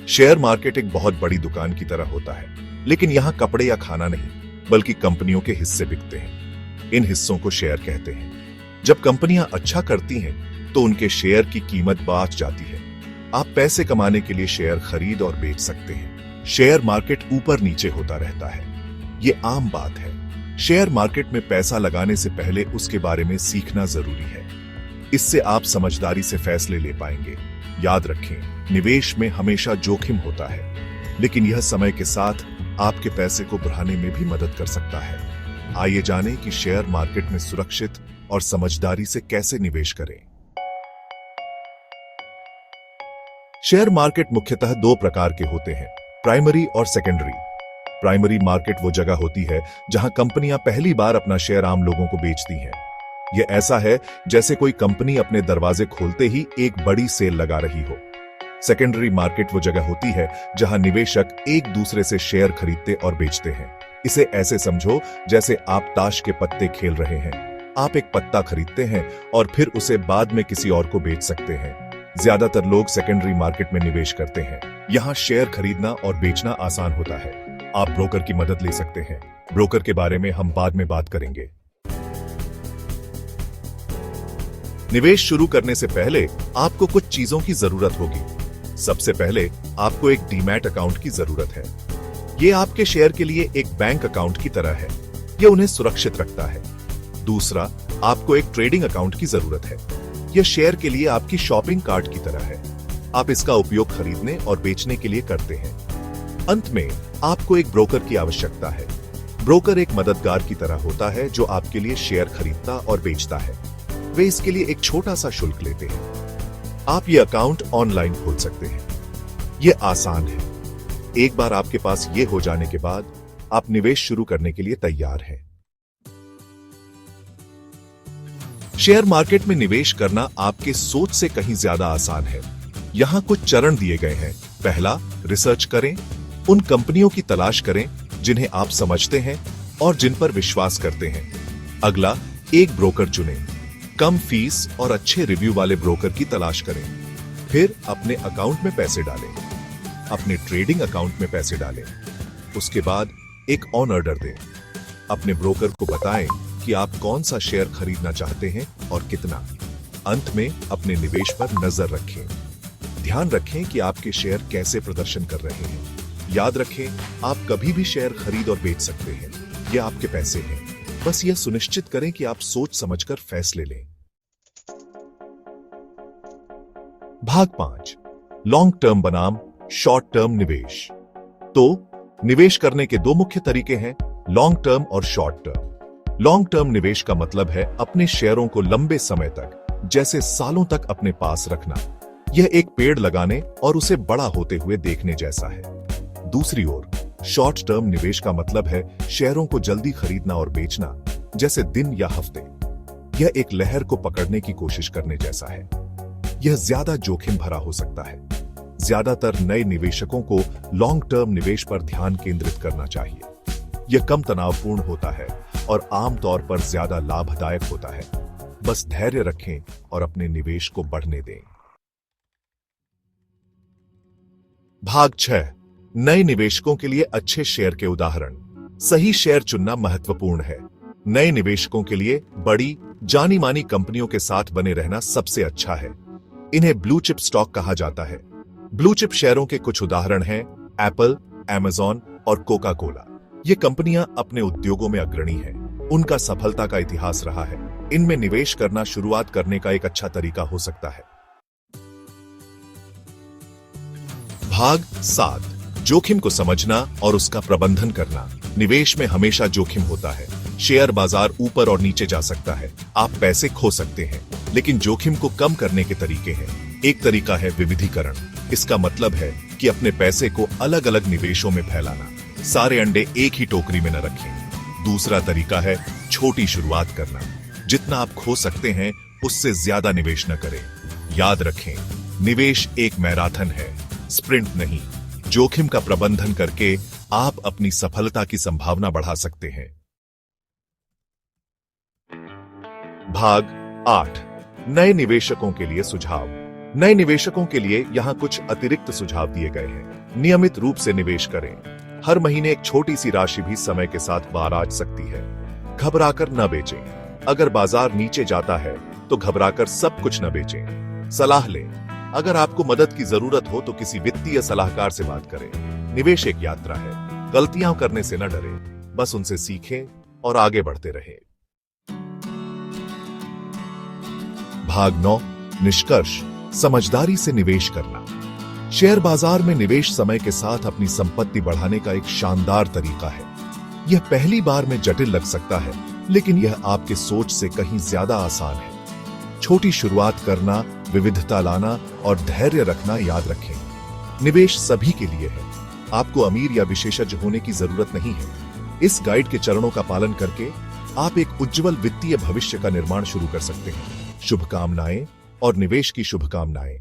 Share market एक बहुत बड़ी दुकान की तरह होता है, लेकिन यहाँ कपड़े या खाना नहीं, बल्कि कंपनियों के हिस्से बिकते हैं। इन हिस्सों को शेयर कहते हैं। जब कंपनियां अच्छा करती हैं, तो उनके शेयर की कीमत बढ़ जाती है। आप पैसे कमाने के लिए शेयर खरीद और बेच सकते हैं। शेयर मार्केट ऊपर नीचे होता रहता है, ये आम बात है। शेयर मार्केट में पैसा लगाने से पहले उसके बारे में सीखना जरूरी है। इससे आप समझदारी से फैसले ले पाएंगे। याद रखें, निवेश में हमेशा जोखिम होता है, लेकिन यह समय के साथ आपके पैसे को बढ़ाने में भी मदद कर सकता है। आइए जानें कि शेयर मार्केट में सुरक्षित और समझदारी से कैसे निवेश करें। शेयर मार्केट मुख्यतः दो प्रकार के होते हैं, प्राइमरी और सेकेंडरी। प्राइमरी मार्केट वो जगह होती है जहां कंपनियां पहली बार अपना शेयर आम लोगों को बेचती हैं। यह ऐसा है जैसे कोई कंपनी अपने दरवाजे खोलते ही एक बड़ी सेल लगा रही हो। सेकेंडरी मार्केट वो जगह होती है जहां निवेशक एक दूसरे से शेयर खरीदते और बेचते हैं। इसे ऐसे समझो जैसे आप ताश के पत्ते खेल रहे हैं। आप एक पत्ता खरीदते हैं और फिर उसे बाद में किसी और को बेच सकते हैं। ज्यादातर लोग सेकेंडरी मार्केट में निवेश करते हैं। यहाँ शेयर खरीदना और बेचना आसान होता है। आप ब्रोकर की मदद ले सकते हैं। ब्रोकर के बारे में हम बाद में बात करेंगे। निवेश शुरू करने से पहले आपको कुछ चीजों की जरूरत होगी। सबसे पहले आपको एक डीमैट अकाउंट की जरूरत है। यह आपके शेयर के लिए एक बैंक अकाउंट की तरह है। यह उन्हें सुरक्षित रखता है। दूसरा, आपको एक ट्रेडिंग अकाउंट की जरूरत है। यह शेयर के लिए आपकी शॉपिंग कार्ट की तरह है। आप इसका उपयोग खरीदने और बेचने के लिए करते हैं। अंत में आपको एक ब्रोकर की आवश्यकता है। ब्रोकर एक मददगार की तरह होता है जो आपके लिए शेयर खरीदता और बेचता है। वे इसके लिए एक छोटा सा शुल्क लेते हैं। आप ये अकाउंट ऑनलाइन खोल सकते हैं। यह आसान है। एक बार आपके पास ये हो जाने के बाद आप निवेश शुरू करने के लिए तैयार हैं। शेयर मार्केट में निवेश करना आपके सोच से कहीं ज्यादा आसान है। यहां कुछ चरण दिए गए हैं। पहला, रिसर्च करें। उन कंपनियों की तलाश करें जिन्हें आप समझते हैं और जिन पर विश्वास करते हैं। अगला, एक ब्रोकर चुनें। कम फीस और अच्छे रिव्यू वाले ब्रोकर की तलाश करें। फिर अपने अकाउंट में पैसे डालें। अपने ट्रेडिंग अकाउंट में पैसे डालें। उसके बाद एक ऑन ऑर्डर दें। अपने ब्रोकर को बताएं कि आप कौन सा शेयर खरीदना चाहते हैं और कितना। अंत में अपने निवेश पर नजर रखें। ध्यान रखें कि आपके शेयर कैसे प्रदर्शन कर रहे हैं। याद रखें, आप कभी भी शेयर खरीद और बेच सकते हैं। यह आपके पैसे हैं। बस यह सुनिश्चित करें कि आप सोच समझकर फैसले लें। भाग 5, लॉन्ग टर्म बनाम शॉर्ट टर्म निवेश। तो निवेश करने के दो मुख्य तरीके हैं, लॉन्ग टर्म और शॉर्ट टर्म। लॉन्ग टर्म निवेश का मतलब है अपने शेयरों को लंबे समय तक, जैसे सालों तक अपने पास रखना। यह एक पेड़ लगाने और उसे बड़ा होते हुए देखने जैसा है। दूसरी ओर, शॉर्ट टर्म निवेश का मतलब है शेयरों को जल्दी खरीदना और बेचना, जैसे दिन या हफ्ते। यह एक लहर को पकड़ने की कोशिश करने जैसा है। यह ज्यादा जोखिम भरा हो सकता है। ज्यादातर नए निवेशकों को लॉन्ग टर्म निवेश पर ध्यान केंद्रित करना चाहिए। यह कम तनावपूर्ण होता है और आमतौर पर ज्यादा लाभदायक होता है। बस धैर्य रखें और अपने निवेश को बढ़ने दें। भाग 6, नए निवेशकों के लिए अच्छे शेयर के उदाहरण। सही शेयर चुनना महत्वपूर्ण है। नए निवेशकों के लिए बड़ी, जानी मानी कंपनियों के साथ बने रहना सबसे अच्छा है। इन्हें ब्लू चिप स्टॉक कहा जाता है। ब्लू चिप शेयरों के कुछ उदाहरण हैं एप्पल, अमेज़न और कोका कोला। ये कंपनियां अपने उद्योगों में अग्रणी हैं। उनका सफलता का इतिहास रहा है। इनमें निवेश करना शुरुआत करने का एक अच्छा तरीका हो सकता है। भाग 7, जोखिम को समझना और उसका प्रबंधन करना। निवेश में हमेशा जोखिम होता है। शेयर बाजार ऊपर और नीचे जा सकता है। आप पैसे खो सकते हैं, लेकिन जोखिम को कम करने के तरीके हैं। एक तरीका है विविधीकरण। इसका मतलब है कि अपने पैसे को अलग अलग निवेशों में फैलाना। सारे अंडे एक ही टोकरी में न रखें। दूसरा तरीका है छोटी शुरुआत करना। जितना आप खो सकते हैं उससे ज्यादा निवेश न करें। याद रखें, निवेश एक मैराथन है, स्प्रिंट नहीं। जोखिम का प्रबंधन करके आप अपनी सफलता की संभावना बढ़ा सकते हैं। भाग 8, नए निवेशकों के लिए सुझाव। नए निवेशकों के लिए यहाँ कुछ अतिरिक्त सुझाव दिए गए हैं। नियमित रूप से निवेश करें। हर महीने एक छोटी सी राशि भी समय के साथ बाहर आ सकती है। घबराकर न बेचें। अगर बाजार नीचे जाता है तो घबराकर सब कुछ न बेचें। सलाह लें। अगर आपको मदद की जरूरत हो तो किसी वित्तीय सलाहकार से बात करें। निवेश एक यात्रा है। गलतियां करने से न डरें, बस उनसे सीखें और आगे बढ़ते रहें। भाग 9, निष्कर्ष। समझदारी से निवेश करना। शेयर बाजार में निवेश समय के साथ अपनी संपत्ति बढ़ाने का एक शानदार तरीका है। यह पहली बार में जटिल लग सकता है, लेकिन यह आपके सोच से कहीं ज्यादा आसान है। छोटी शुरुआत करना, विविधता लाना और धैर्य रखना याद रखें। निवेश सभी के लिए है। आपको अमीर या विशेषज्ञ होने की जरूरत नहीं है। इस गाइड के चरणों का पालन करके आप एक उज्जवल वित्तीय भविष्य का निर्माण शुरू कर सकते हैं। शुभकामनाएं और निवेश की शुभकामनाएं।